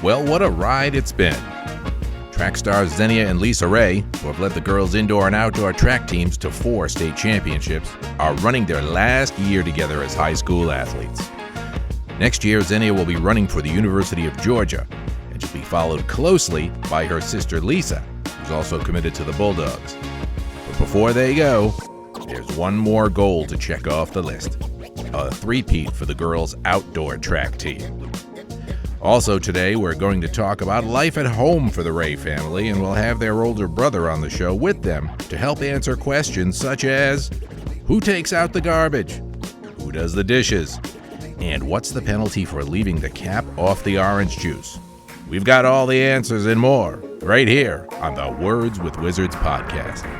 Well, what a ride it's been. Track stars Xenia and Lisa Raye, who have led the girls' indoor and outdoor track teams to 4 state championships, are running their last year together as high school athletes. Next year, Xenia will be running for the University of Georgia, and she'll be followed closely by her sister Lisa, who's also committed to the Bulldogs. But before they go, there's one more goal to check off the list: a three-peat for the girls' outdoor track team. Also today, we're going to talk about life at home for the Raye family, and we'll have their older brother on the show with them to help answer questions such as, who takes out the garbage? Who does the dishes? And what's the penalty for leaving the cap off the orange juice? We've got all the answers and more right here on the Words with Wizards podcast.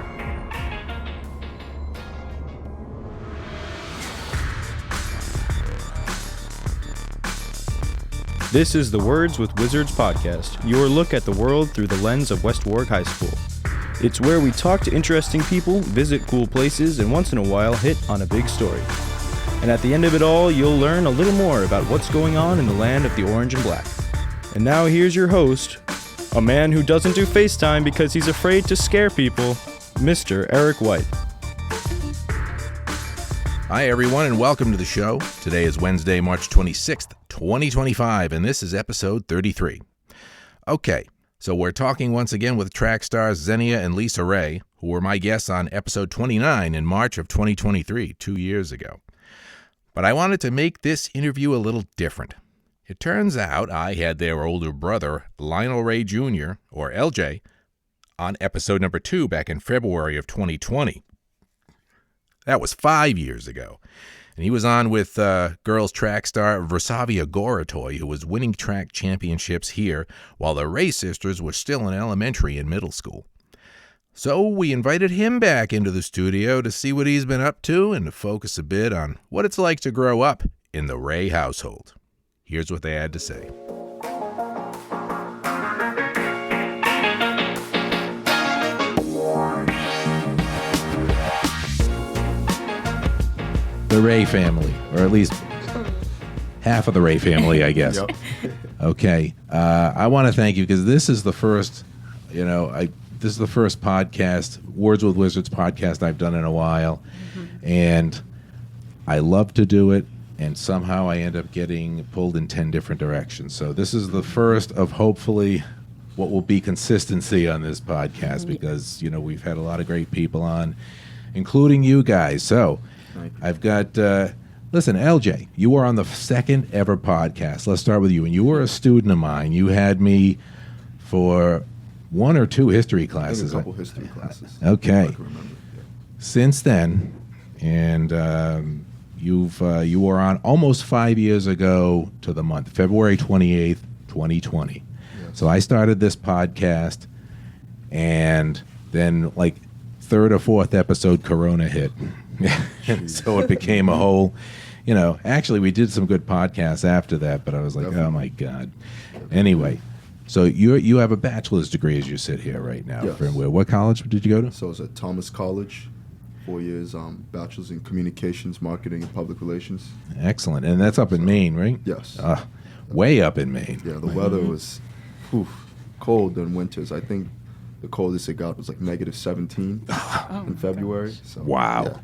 This is the Words with Wizards podcast, your look at the world through the lens of West Warwick High School. It's where we talk to interesting people, visit cool places, and once in a while hit on a big story. And at the end of it all, you'll learn a little more about what's going on in the land of the orange and black. And now here's your host, a man who doesn't do FaceTime because he's afraid to scare people, Mr. Eric White. Hi, everyone, and welcome to the show. Today is Wednesday, March 26th, 2025, and this is episode 33. Okay, so we're talking once again with track stars Xenia and Lisa Raye, who were my guests on episode 29 in March of 2023, 2 years ago. But I wanted to make this interview a little different. It turns out I had their older brother, Lionel Raye Jr., or LJ, on episode number 2 back in February of 2020. That was 5 years ago. And he was on with girls track star Versavia Goratoy, who was winning track championships here while the Raye sisters were still in elementary and middle school. So we invited him back into the studio to see what he's been up to and to focus a bit on what it's like to grow up in the Raye household. Here's what they had to say. The Raye family, or at least half of the Raye family, I guess. Yep. Okay. I want to thank you because this is the first, this is the first podcast, Words with Wizards podcast I've done in a while. Mm-hmm. And I love to do it. And somehow I end up getting pulled in 10 different directions. So this is the first of hopefully what will be consistency on this podcast because, we've had a lot of great people on, including you guys. So I've got, listen, LJ, you were on the second ever podcast. Let's start with you. And you were a student of mine. You had me for 1 or 2 history classes. A couple history classes. Okay. I can remember. Yeah. Since then, and you were on almost 5 years ago to the month, February 28th, 2020. Yes. So I started this podcast, and then like 3rd or 4th episode, Corona hit. So it became a whole, actually we did some good podcasts after that, but I was like, Definitely. Oh my God. Anyway, so you have a bachelor's degree as you sit here right now. Yes. From where? What college did you go to? So I was at Thomas College, 4 years, bachelor's in communications, marketing, and public relations. Excellent. And that's up in Maine, right? Yes. Way up in Maine. Yeah, the weather was cold in winters. I think the coldest it got was like negative 17 in February. So, wow. Yeah.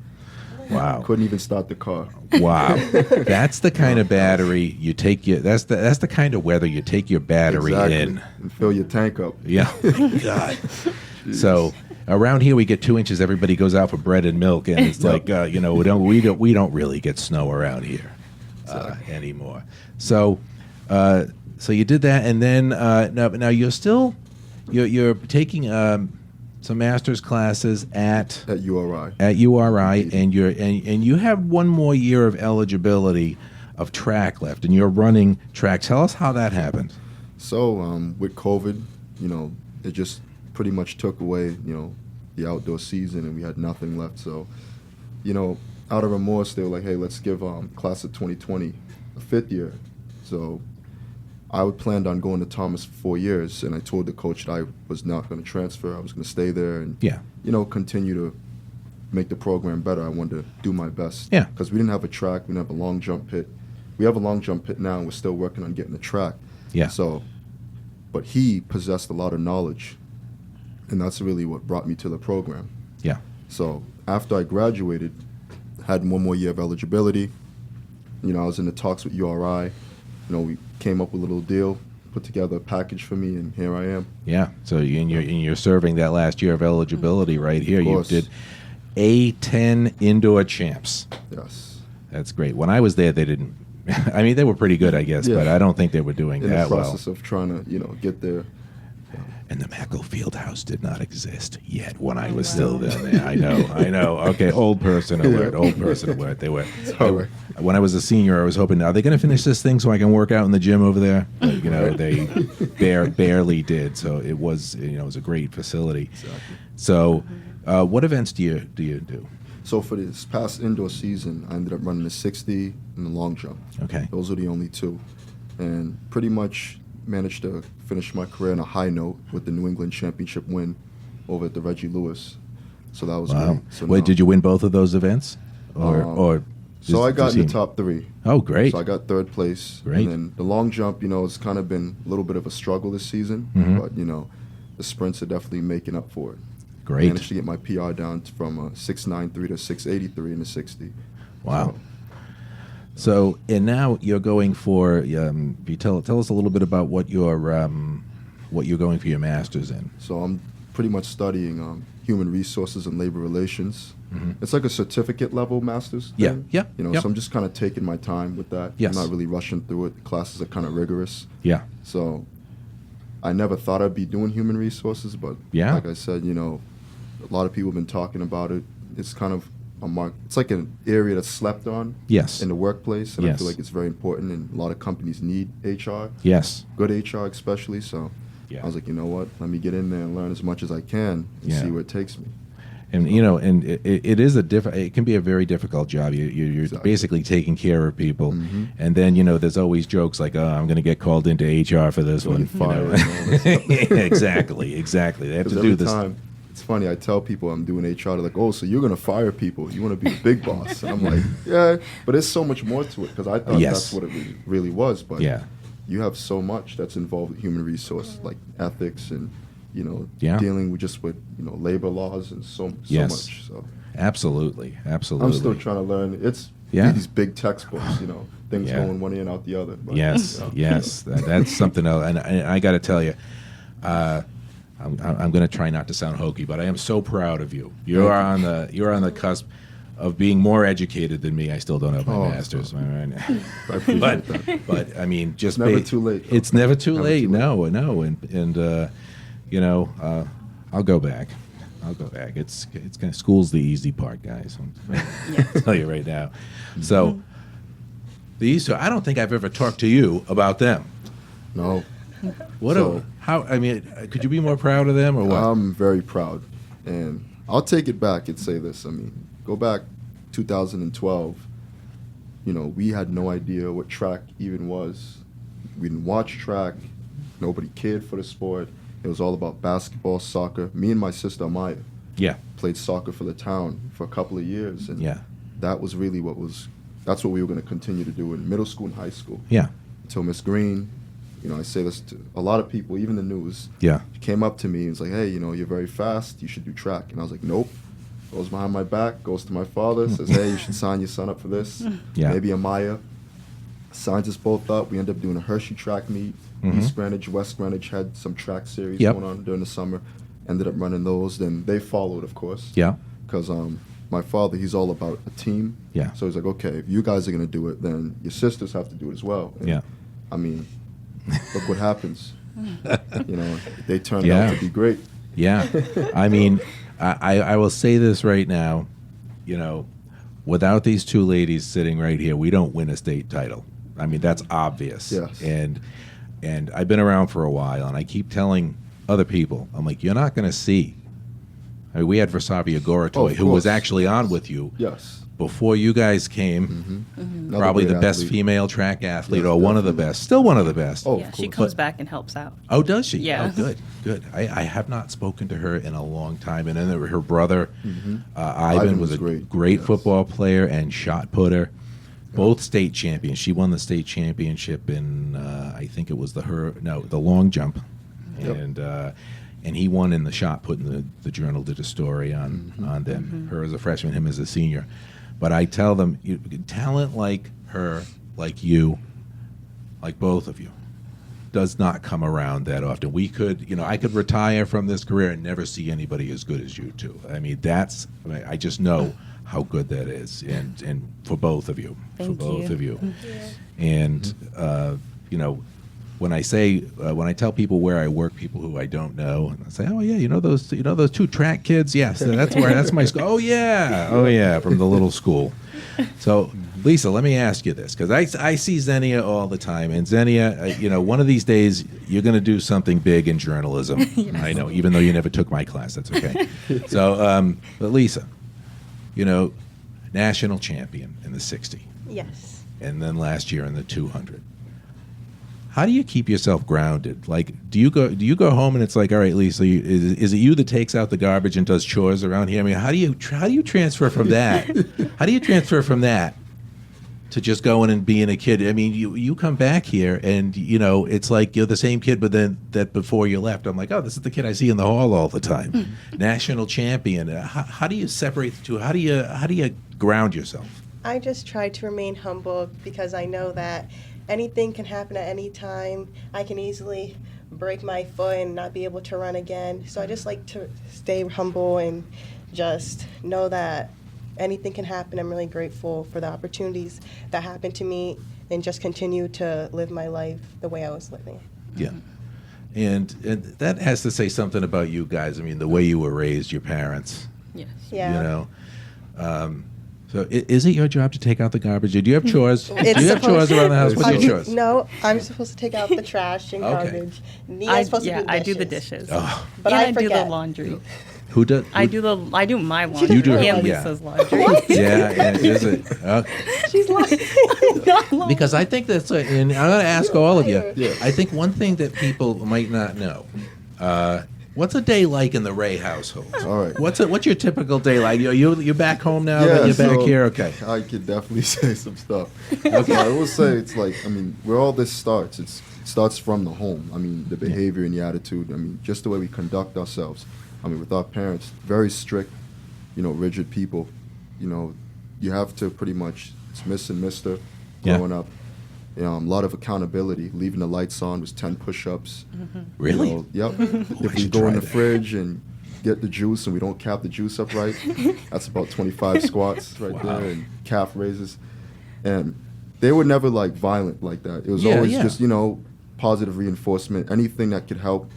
Wow. Couldn't even start the car. Wow. That's the kind of battery you take that's the kind of weather you take your battery in. And fill your tank up. Yeah. God. So around here we get 2 inches, everybody goes out for bread and milk, and it's like we don't really get snow around here anymore. So you did that, and then now you're still you're taking some master's classes at URI. At URI, and you have 1 more year of eligibility of track left, and you're running track. Tell us how that happened. So with COVID, it just pretty much took away, the outdoor season, and we had nothing left. So, out of remorse, they were like, hey, let's give class of 2020 a 5th year. So I planned on going to Thomas for 4 years, and I told the coach that I was not going to transfer. I was going to stay there and, continue to make the program better. I wanted to do my best. Yeah. Because we didn't have a track. We didn't have a long jump pit. We have a long jump pit now, and we're still working on getting a track. Yeah. So but he possessed a lot of knowledge, and that's really what brought me to the program. Yeah. So after I graduated, had one more year of eligibility. You know, I was in the talks with URI. You know, we came up with a little deal, put together a package for me, and here I am. Yeah. So you're serving that last year of eligibility right here. Of You course. did A10 indoor champs. Yes. That's great. When I was there, they didn't. I mean, they were pretty good, I guess, Yeah. but I don't think they were doing In that the well. process of trying to, you know, get there. And the Mackle Fieldhouse did not exist yet when I was still there. I know. Okay, old person alert, old person alert. They were, when I was a senior, I was hoping, are they going to finish this thing so I can work out in the gym over there? But, you know, they barely did. So it was, you know, it was a great facility. Exactly. So what events do you do? So for this past indoor season, I ended up running the 60 and the long jump. Okay. Those are the only two. And pretty much managed to finish my career on a high note with the New England Championship win over at the Reggie Lewis. So that was Wow. great. So Wait, now- did you win both of those events? Or So I got in the team- top three. Oh, great. So I got third place. Great. And then the long jump, you know, it's kind of been a little bit of a struggle this season. Mhm. But, you know, the sprints are definitely making up for it. Great. Managed to get my PR down from 693 to 683 in the 60. Wow. So, and now you're going for. You tell us a little bit about what you're going for your master's in. So I'm pretty much studying human resources and labor relations. Mhm. It's like a certificate level master's Yeah, thing. yeah, You know, yep. so I'm just kind of taking my time with that. Yes. I'm not really rushing through it. The classes are kind of rigorous. Yeah. So I never thought I'd be doing human resources, but Yeah. like I said, you know, a lot of people have been talking about it. It's kind of it's like an area that's slept on Yes. in the workplace, and I Yes. feel like it's very important, and a lot of companies need HR, Yes. good HR especially, so Yeah. I was like, you know what, let me get in there and learn as much as I can and Yeah. see where it takes me. And you know, and it is it can be a very difficult job. You're Exactly. basically taking care of people, Mhm. and then you know, there's always jokes like, "Oh, I'm going to get called into HR for this Going one." fired You and all that stuff. know? Exactly. They have 'Cause to every do this. time, it's funny, I tell people I'm doing HR, they're like, oh, so you're going to fire people. You want to be the big boss. And I'm like, yeah, but there's so much more to it, because I thought Yes. that's what it really was. But Yeah. you have so much that's involved with human resource, like ethics and, you know, Yeah. dealing with just with, you know, labor laws and so Yes. much. So Absolutely. Absolutely. I'm still trying to learn. It's Yeah. these big textbooks, you know, things Yeah. going one ear and out the other. But, Yes, you know. yes, that's something else. And I got to tell you, I'm going to try not to sound hokey, but I am so proud of you. You're on the cusp of being more educated than me. I still don't have my Oh, master's, I but appreciate that. but I mean, just It's never too late, though. It's never too Never late. too late. No, and you know, I'll go back. It's kind of school's the easy part, guys. I'll tell you right now. So these two, I don't think I've ever talked to you about them. No. What? So- How? I mean, could you be more proud of them or what? I'm very proud, and I'll take it back and say this. I mean, go back 2012. You know, we had no idea what track even was. We didn't watch track. Nobody cared for the sport. It was all about basketball, soccer. Me and my sister Maya Yeah. played soccer for the town for a couple of years, and Yeah. that was really that's what we were going to continue to do in middle school and high school. Yeah. Until Miss Green, you know, I say this to a lot of people, even the news. Yeah. She came up to me and was like, hey, you know, you're very fast. You should do track. And I was like, nope. Goes behind my back, goes to my father, says, hey, you should sign your son up for this. Yeah. Maybe Amaya signs us both up. We ended up doing a Hershey track meet. Mhm. East Greenwich, West Greenwich had some track series Yep. going on during the summer. Ended up running those. Then they followed, of course. Yeah. Because my father, he's all about a team. Yeah. So he's like, okay, if you guys are going to do it, then your sisters have to do it as well. And Yeah. I mean, look what happens. You know, they turned Yeah. out to be great. Yeah. I mean, I will say this right now. You know, without these two ladies sitting right here, we don't win a state title. I mean, that's obvious. Yes. And I've been around for a while, and I keep telling other people, I'm like, you're not going to see. I mean, we had Versavia Goratoy, of who was course. actually on with you Yes. before you guys came. Another Probably the great best athlete. female track athlete, Yes, or one of the definitely. best. Still one of the best. Oh, Yeah, of she course. comes back and helps out. Oh, does she? Yeah. Oh, good, good. I have not spoken to her in a long time. And then there were her brother, Ivan, was a great. great Yes. football player and shot putter. Both state champions. She won the state championship in, I think it was the long jump. And he won in the shot put. In the Journal did a story on them. Her as a freshman, him as a senior. But I tell them, talent like her, like you, like both of you, does not come around that often. We could, I could retire from this career and never see anybody as good as you two. I mean, I just know how good that is, and for both of you, Thank you. And when I tell people where I work, people who I don't know, and I say, oh yeah, those two track kids, yes, that's my school. Oh yeah, from the little school. So Lisa, let me ask you this, because I see Xenia all the time, and Xenia, one of these days you're going to do something big in journalism. Yes. I know, even though you never took my class, that's okay. So, but Lisa, national champion in the 60. Yes. And then last year in the 200. How do you keep yourself grounded? Like, do you go home and it's like, all right, Lisa, is it you that takes out the garbage and does chores around here? I mean, how do you transfer from that? How do you transfer from that to just going and being a kid? I mean, you come back here and it's like you're the same kid, but then that before you left, I'm like, oh, this is the kid I see in the hall all the time, national champion. How do you separate the two? How do you ground yourself? I just try to remain humble because I know that anything can happen at any time. I can easily break my foot and not be able to run again. So I just like to stay humble and just know that anything can happen. I'm really grateful for the opportunities that happened to me and just continue to live my life the way I was living. Yeah. And that has to say something about you guys. I mean, the way you were raised, your parents. Yes. Yeah. So is it your job to take out the garbage? Do you have chores? Do It's you have chores around the house? What's your chores? No, I'm supposed to take out the trash and garbage. Nia's supposed to do dishes. I do the dishes. Oh. But and I do forget. the laundry. Who does? I do my laundry. You do her and laundry. Lisa's laundry. Yeah, is it? She's lying. Because I think that's, and I'm going to ask all of you. Yeah. I think one thing that people might not know. What's a day like in the Raye household? All right. What's your typical day like? You're back home now. Yeah, Then you're back here. Okay. I could definitely say some stuff. Okay. I will say it's like, where all this starts, it starts from the home. I mean, the behavior and the attitude. I mean, just the way we conduct ourselves. I mean, with our parents, very strict, rigid people. You have to pretty much, it's Miss and Mister growing up. A lot of accountability. Leaving the lights on was 10 push-ups. Really? Yep. If we go in the fridge and get the juice and we don't cap the juice up right, that's about 25 squats right there and calf raises. And they were never violent like that. It was always just, positive reinforcement, anything that could help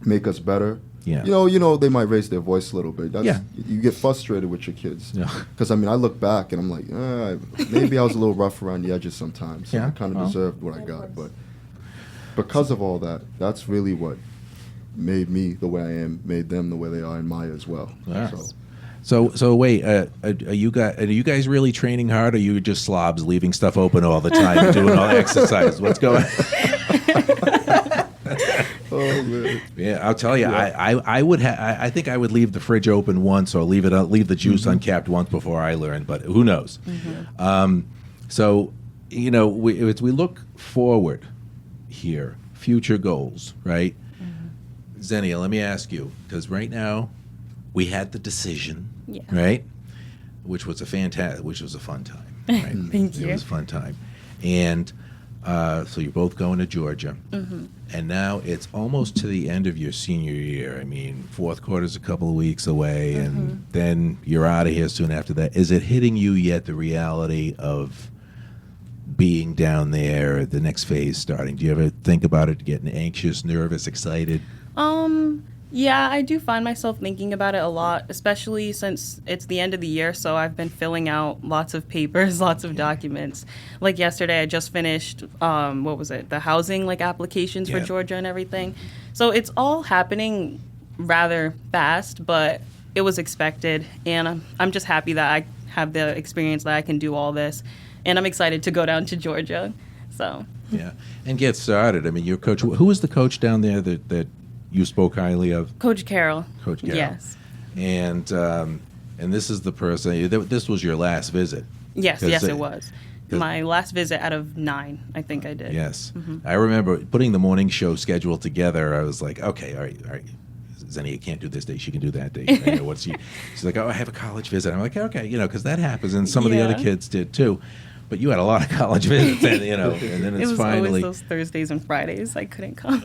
make us better. Yeah. They might raise their voice a little bit. You get frustrated with your kids. Because, I look back and I'm like, maybe I was a little rough around the edges sometimes. So I kind of deserved what I got. But because of all that, that's really what made me the way I am, made them the way they are, and Maya as well. Yeah. So wait, are you guys really training hard, or are you just slobs leaving stuff open all the time and doing all the exercise? What's going on? Oh man! Yeah, I'll tell you. Yeah. I think I would leave the fridge open once, or leave the juice uncapped once before I learned. But who knows? So as we look forward here, future goals, right? Xenia, let me ask you, because right now we had the decision, right? Which was a fun time. Right? Thank you. It was a fun time, and. So you're both going to Georgia, and now it's almost to the end of your senior year. I mean, fourth quarter's a couple of weeks away, and then you're out of here soon after that. Is it hitting you yet, the reality of being down there, the next phase starting? Do you ever think about it, getting anxious, nervous, excited? Yeah, I do find myself thinking about it a lot, especially since it's the end of the year, so I've been filling out lots of papers, lots of documents. Like yesterday, I just finished, the housing applications for Georgia and everything. So it's all happening rather fast, but it was expected, and I'm just happy that I have the experience that I can do all this, and I'm excited to go down to Georgia. So yeah, and get started. I mean, your coach. Who was the coach down there that you spoke highly of? Coach Carroll. Coach Carroll. Yes. And this is the person. This was your last visit. Yes, it was. My last visit out of 9, I think I did. Yes. I remember putting the morning show schedule together. I was like, okay, all right. Xenia can't do this day. She can do that day. You know, she's like, oh, I have a college visit. I'm like, okay, because that happens. And some of the other kids did too. But you had a lot of college visits, and, and then it's it was finally. always those Thursdays and Fridays. I couldn't come.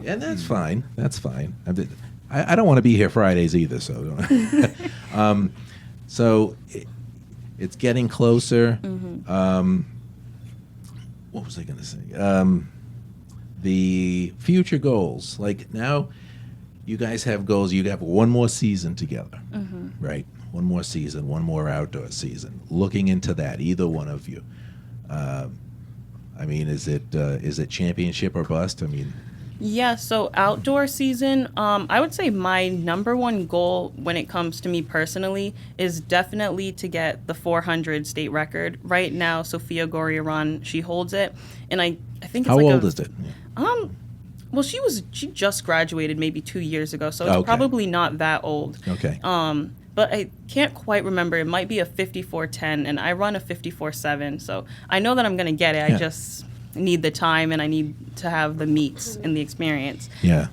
And that's fine. That's fine. I don't want to be here Fridays either, so don't. So it's getting closer. What was I going to say? The future goals. Like now, you guys have goals. You have one more season together, right? One more season, one more outdoor season. Looking into that, either one of you. I mean, is it championship or bust? I mean. Yeah, so outdoor season, I would say my number one goal when it comes to me personally is definitely to get the 400 state record. Right now, Sofia Goriaran, she holds it, and I think it's How like old is it? Well, she just graduated maybe 2 years ago, so it's Okay. probably not that old. Okay. But I can't quite remember. It might be a 54.10, and I run a 54.7, so I know that I'm going to get it. Yeah. I just need the time, and I need to have the meets and the experience. Yeah.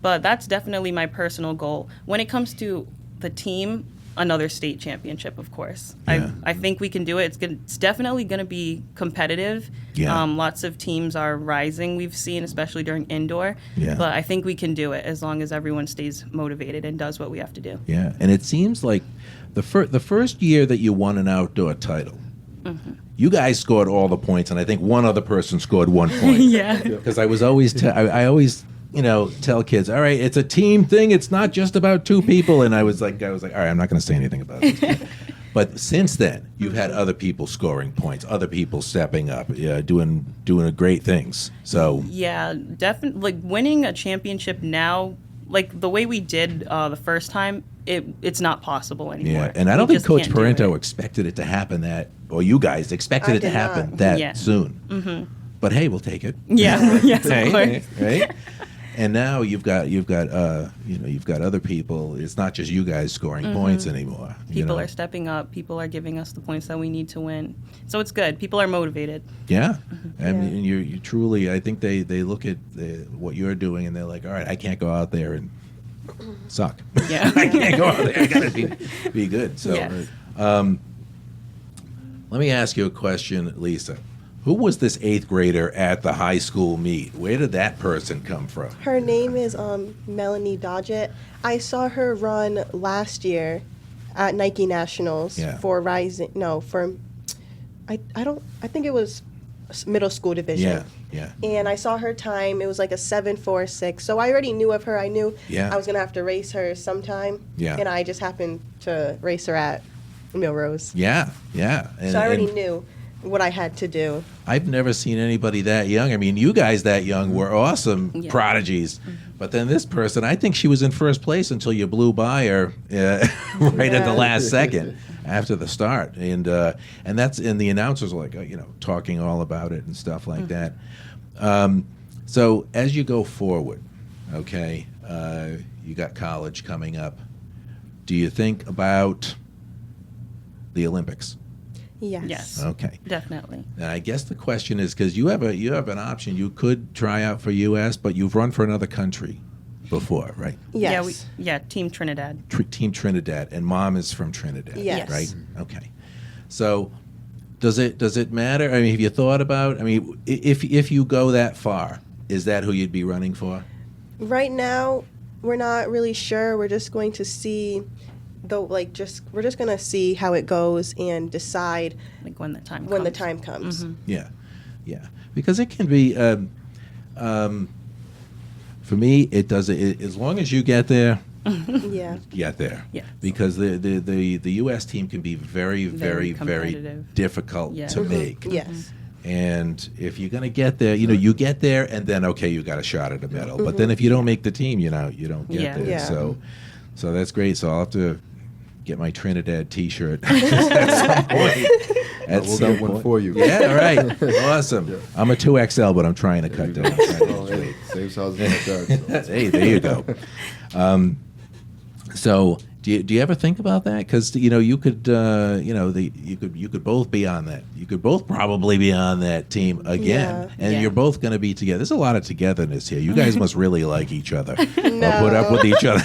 But that's definitely my personal goal. When it comes to the team, another state championship, of course. Yeah. I think we can do it. It's definitely going to be competitive. Yeah. Lots of teams are rising, we've seen, especially during indoor. Yeah. But I think we can do it as long as everyone stays motivated and does what we have to do. Yeah, and it seems like the first year that you won an outdoor title, you guys scored all the points, and I think one other person scored 1 point. Yeah. Because I was always I always tell kids, all right, it's a team thing. It's not just about two people. And I was like, all right, I'm not going to say anything about this. But since then, you've had other people scoring points, other people stepping up, doing great things. So Yeah, definitely. Like winning a championship now, like the way we did the first time, it's not possible anymore. yeah, and I don't We think just Coach can't do Parento it. expected it to happen or you guys expected I it to did happen not. that Yeah. soon. But hey, we'll take it. Yeah, yes, of Hey, course. right? And now you've got other people. It's not just you guys scoring points anymore. People are stepping up. People are giving us the points that we need to win. So it's good. People are motivated. Yeah, I mean, you truly. I think they look at what you're doing and they're like, all right, I can't go out there and suck. Yeah. I can't go out there. I gotta be good. So, Yes. let me ask you a question, Lisa. Who was this 8th grader at the high school meet? Where did that person come from? Her name is Melanie Dodgett. I saw her run last year at Nike Nationals Yeah. for Rising. No, for I think it was middle school division. Yeah. And I saw her time. It was like a 7.46. So I already knew of her. I knew Yeah. I was gonna have to race her sometime. Yeah. And I just happened to race her at Milrose. Yeah. And, So I already and knew what I had to do. I've never seen anybody that young. I mean, you guys that young were awesome Yeah. prodigies. But then this person, I think she was in first place until you blew by her right at the Yeah. last second after the start. And that's, and the announcers were like, talking all about it and stuff like that. So as you go forward, okay, you got college coming up. Do you think about the Olympics? Yes. Yes. Okay. Definitely. And I guess the question is, because you have an option. You could try out for U.S., but you've run for another country before, right? Yes. Yeah, Team Trinidad. Team Trinidad, and Mom is from Trinidad, Yes. right? Okay. So does it matter? I mean, have you thought about? I mean, if you go that far, is that who you'd be running for? Right now, we're not really sure. We're just going to see, we're just gonna see how it goes and decide Like when the time when the comes. time comes. Yeah, because it can be. For me, it does. As long as you get there, Yeah. get there. Yes. Because the U.S. team can be very, very, Very very competitive. difficult Yeah. to make. Yes. And if you're going to get there, you get there, and then, okay, you got a shot at a medal. But then if you don't make the team, you don't get Yeah. there. Yeah. So that's great. So I'll have to get my Trinidad T-shirt at some point. We'll get one for you. Yeah, right. Awesome. I'm a 2XL, but I'm trying to cut down. Oh, hey, saves houses like that. So. Hey, there you go. So, Do you ever think about that? Because you could you could both be on that. You could both probably be on that team again, and Yeah. you're both going to be together. There's a lot of togetherness here. You guys must really like each other or No. put up with each other.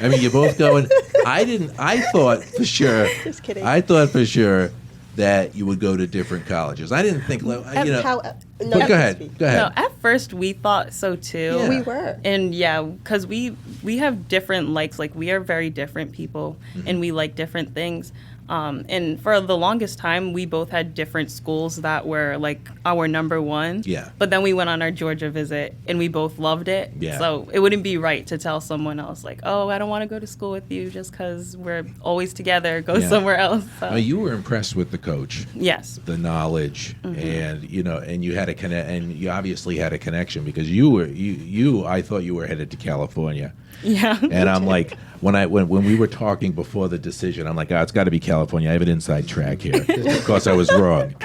I mean, you're both going. I thought for sure. Just kidding. I thought for sure that you would go to different colleges. I didn't think. No, But go you can ahead. speak. Go ahead. No, at first we thought so too. Yeah. We were. And yeah, because we have different likes. Like we are very different people, and we like different things. And for the longest time, we both had different schools that were like our number one. Yeah. But then we went on our Georgia visit, and we both loved it. Yeah. So it wouldn't be right to tell someone else like, "Oh, I don't want to go to school with you just because we're always together. Go Yeah. somewhere else." So, I mean, you were impressed with the coach. yes. The knowledge and and you had a and you obviously had a connection because I thought you were headed to California, Yeah. and I'm like when we were talking before the decision, I'm like, it's got to be California. I have an inside track here. Of course I was wrong,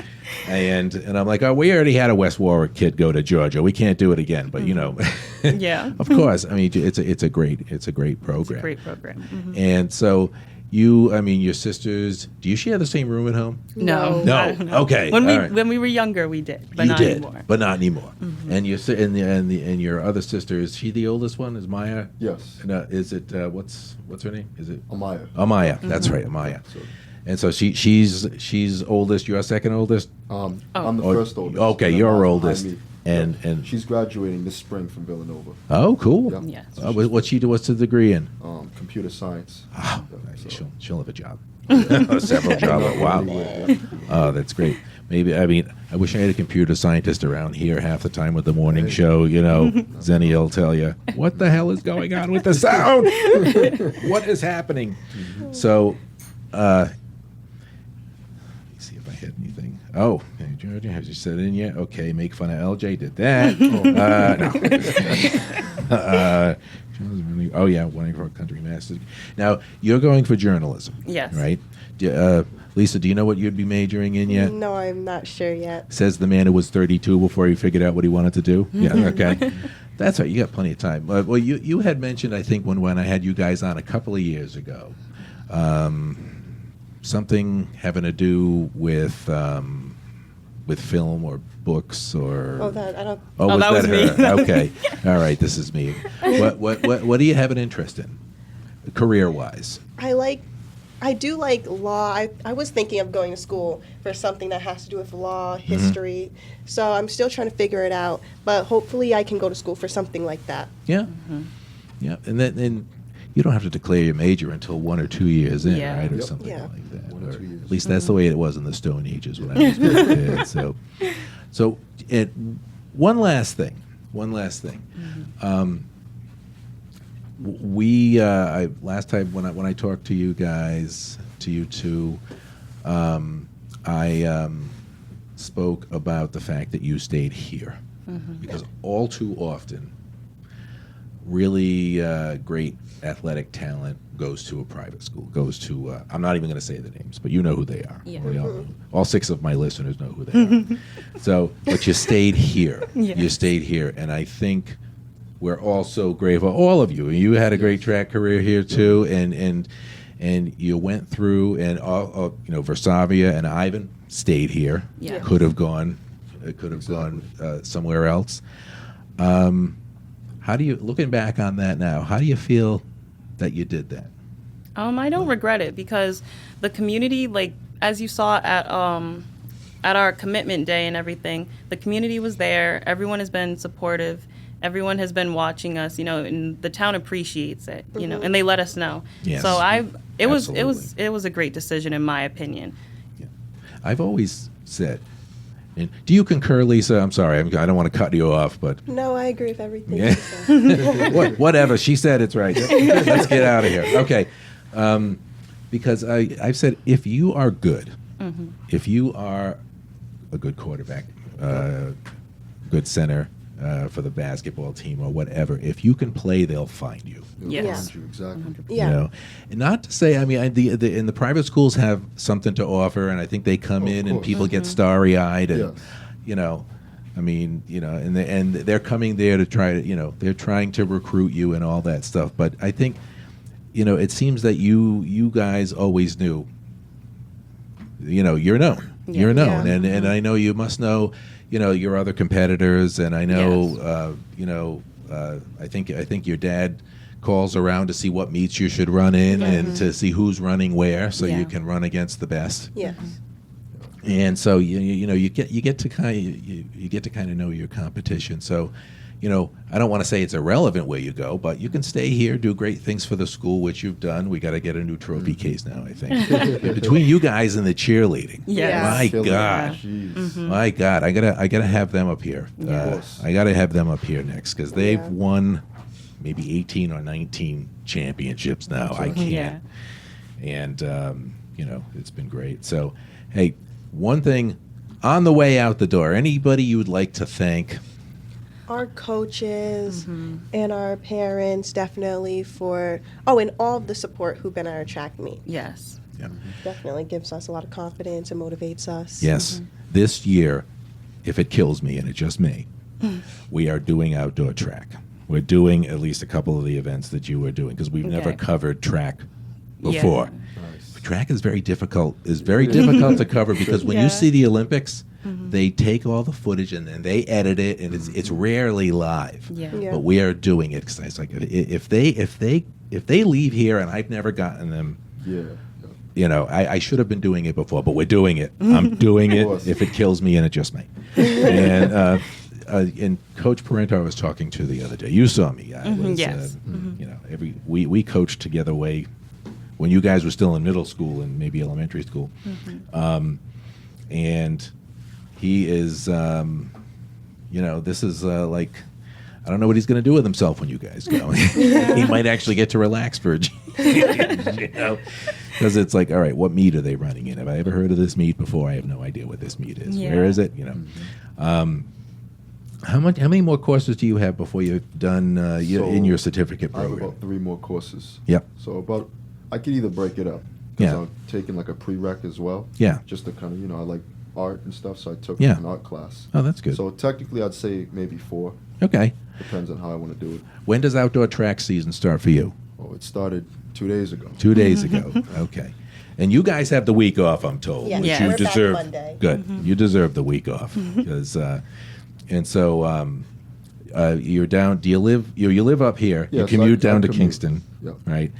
and I'm like, we already had a West Warwick kid go to Georgia, we can't do it again, but Yeah. of course, I mean it's a great program. Great program. Mhm. And so your sisters, do you share the same room at home? No. No. Okay. When All right. we were younger, we did, but You not did, anymore. but not anymore. And and your other sister, is she the oldest one? Is Maya? Yes. No, is it what's her name? Is it Amaya. Amaya? That's right, Amaya. So, And so she's oldest. You're second oldest. I'm Oh. the first oldest. Okay, and then you're behind oldest. me. And Yeah. and She's graduating this spring from Villanova. oh, cool. Yeah. Yes. What's the degree in? Computer science. Oh, Yeah, so- she'll have a job. Several jobs. Wow. Yeah. Oh, that's great. Maybe, I wish I had a computer scientist around here half the time with the morning show. Zenny will tell you, what the hell is going on with the sound? What is happening? So, let me see if I hit anything. Oh, hey, Georgia, has you set it in yet? Okay, make fun of LJ, did that. No. Oh, yeah, running for a country master's. Now, you're going for journalism. Yes. Right? Lisa, do you know what you'd be majoring in yet? No, I'm not sure yet. Says the man who was 32 before he figured out what he wanted to do. Yeah, okay. That's right. You got plenty of time. Well, you had mentioned, I think, when I had you guys on a couple of years ago, something having to do with film or books or. Oh, that I don't. Oh, that was me. her? Okay. All right. This is me. What do you have an interest in, career-wise? I do like law. I was thinking of going to school for something that has to do with law, Mm-hmm. history. So I'm still trying to figure it out. But hopefully I can go to school for something like that. Yeah. Yeah. And then you don't have to declare your major until 1 or 2 years in, Yeah. right? Or Yep. something Yeah. like that. 1 or 2 years. At least that's the way it was in the Stone Ages when I was a kid. So one last thing. Last time when I talked to you guys, to you two, I spoke about the fact that you stayed here because all too often, really great athletic talent goes to a private school. Goes to I'm not even going to say the names, but you know who they are. Yeah. We all know. All 6 of my listeners know who they are. So, but you stayed here. Yes. You stayed here, and I think we're all so grateful. All of you. You had a great track career here too, and you went through, and Versavia and Ivan stayed here. Yeah. Could have gone somewhere else. How do you, looking back on that now, how do you feel that you did that? I don't regret it because the community, like as you saw at our commitment day and everything, the community was there. Everyone has been supportive. Everyone has been watching us, and the town appreciates it, and they let us know. Yes. So it was Absolutely. a great decision in my opinion. Yeah. I've always said, and do you concur, Lisa? I'm sorry, I don't want to cut you off, but No, I agree with everything. Yeah. you said. whatever. She said it's right. Let's get out of here. Okay. Because I've said if you are good, if you are a good quarterback, good center for the basketball team or whatever, if you can play, they'll find you. Yes. Exactly. Yeah. And not to say, the private schools have something to offer, and I think they come Oh, of in and course. people get starry-eyed, and Yes. I mean, and they're coming there to try to, they're trying to recruit you and all that stuff. But I think, it seems that you guys always knew, you're known. Yeah. You're known. Yeah. And I know you must know, your other competitors. And I know, I think your dad calls around to see what meets you should run in and to see who's running where, so you can run against the best. Yes. And so you get to kind of know your competition. So, I don't want to say it's irrelevant where you go, but you can stay here, do great things for the school, which you've done. We got to get a new trophy case now, I think. Between you guys and the cheerleading, Yes. my Killing it. God, Jeez. my God, I gotta have them up here. I gotta have them up here next because they've won maybe 18 or 19 championships now. I can't. Yeah. And it's been great. So, hey. One thing on the way out the door, anybody you would like to thank? Our coaches and our parents definitely and all of the support who've been at our track meet. Yes. Yeah. Definitely gives us a lot of confidence and motivates us. Yes. This year, if it kills me, and it just may, we are doing outdoor track. We're doing at least a couple of the events that you were doing because we've never Okay. covered track before. Yeah. Track is very difficult. Difficult to cover because when you see the Olympics, they take all the footage and then they edit it, and it's rarely live. Yeah. Yeah. But we are doing it because it's like if they leave here and I've never gotten them, Yeah. I should have been doing it before, but we're doing it. I'm doing it. course. If it kills me, and it just may. And Coach Parento I was talking to the other day. You saw me. I was, Yes. we coached together way when you guys were still in middle school and maybe elementary school. And he is, this is like, I don't know what he's going to do with himself when you guys go. He might actually get to relax for a because it's like, all right, what meet are they running in? Have I ever heard of this meet before? I have no idea what this meet is. Yeah. Where is it? How many more courses do you have before you've done in your certificate I have program? about 3 more courses. Yep. So I could either break it up because Yeah. I'm taking like a prereq as well. Yeah. Just to kind of, I like art and stuff, so I took Yeah. an art class. Oh, that's good. So technically, I'd say maybe 4. Okay. Depends on how I want to do it. When does outdoor track season start for you? Oh, it started 2 days ago. 2 days ago. Okay. And you guys have the week off, I'm told, Yes. which Yeah. you We're back deserve. Monday. Good. You deserve the week off because, and so you're down. Do you live? You live up here. You Yes, commute I down to commute. Kingston, Yep. right?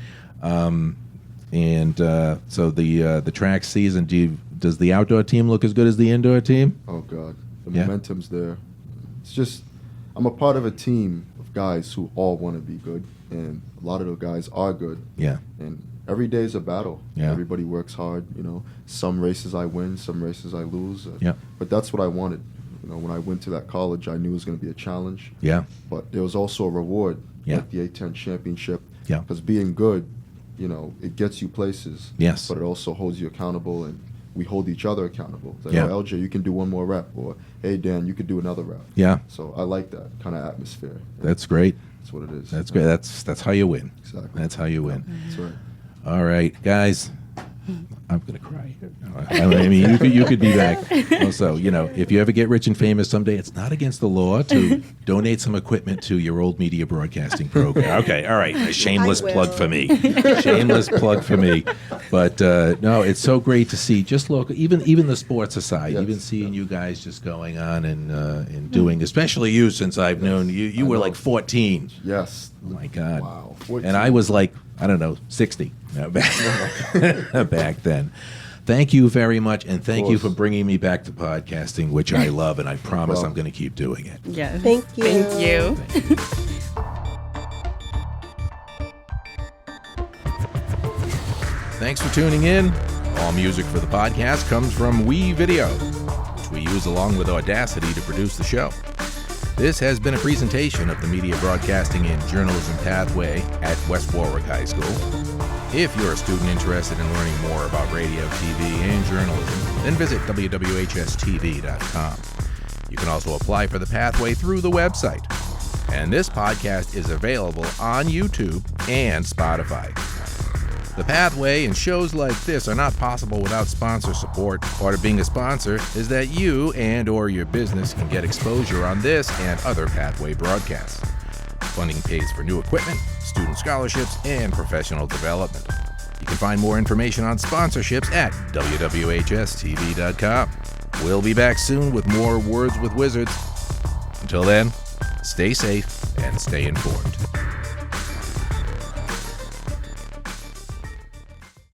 So the track season. Does the outdoor team look as good as the indoor team? Oh God, the Yeah. momentum's there. It's just I'm a part of a team of guys who all want to be good, and a lot of the guys are good. Yeah. And every day is a battle. Yeah. Everybody works hard. Some races I win, some races I lose. Yeah. But that's what I wanted. When I went to that college, I knew it was going to be a challenge. Yeah. But there was also a reward, Yeah. like the A10 championship. Yeah. Because being good, it gets you places. Yes. But it also holds you accountable, and we hold each other accountable. It's like, Yeah. oh, LJ, you can do one more rep, or hey, Dan, you could do another rep. Yeah. So I like that kind of atmosphere. That's great. That's what it is. That's great. That's how you win. Exactly. That's how you win. That's right. All right, guys. I'm gonna cry. I mean, you could be back. Also, if you ever get rich and famous someday, it's not against the law to donate some equipment to your old media broadcasting program. Okay, all right. A shameless I will. plug for me. Shameless plug for me. But no, it's so great to see just local, even the sports aside, Yes, even seeing yeah. you guys just going on and doing, especially you, since I've known you. You I were know. like 14. Yes. Oh my God. Wow. 14. And I was like, I don't know, 60 back then. Thank you very much, and thank you for course. bringing me back to podcasting, which I love, and I promise Well. I'm going to keep doing it. Yes. Thank you. Thank you. Thank you. Thanks for tuning in. All music for the podcast comes from WeVideo, which we use along with Audacity to produce the show. This has been a presentation of the Media Broadcasting and Journalism Pathway at West Warwick High School. If you're a student interested in learning more about radio, TV, and journalism, then visit wwhstv.com. You can also apply for the pathway through the website. And this podcast is available on YouTube and Spotify. The Pathway and shows like this are not possible without sponsor support. Part of being a sponsor is that you and or your business can get exposure on this and other Pathway broadcasts. Funding pays for new equipment, student scholarships, and professional development. You can find more information on sponsorships at wwhstv.com. We'll be back soon with more Words with Wizards. Until then, stay safe and stay informed.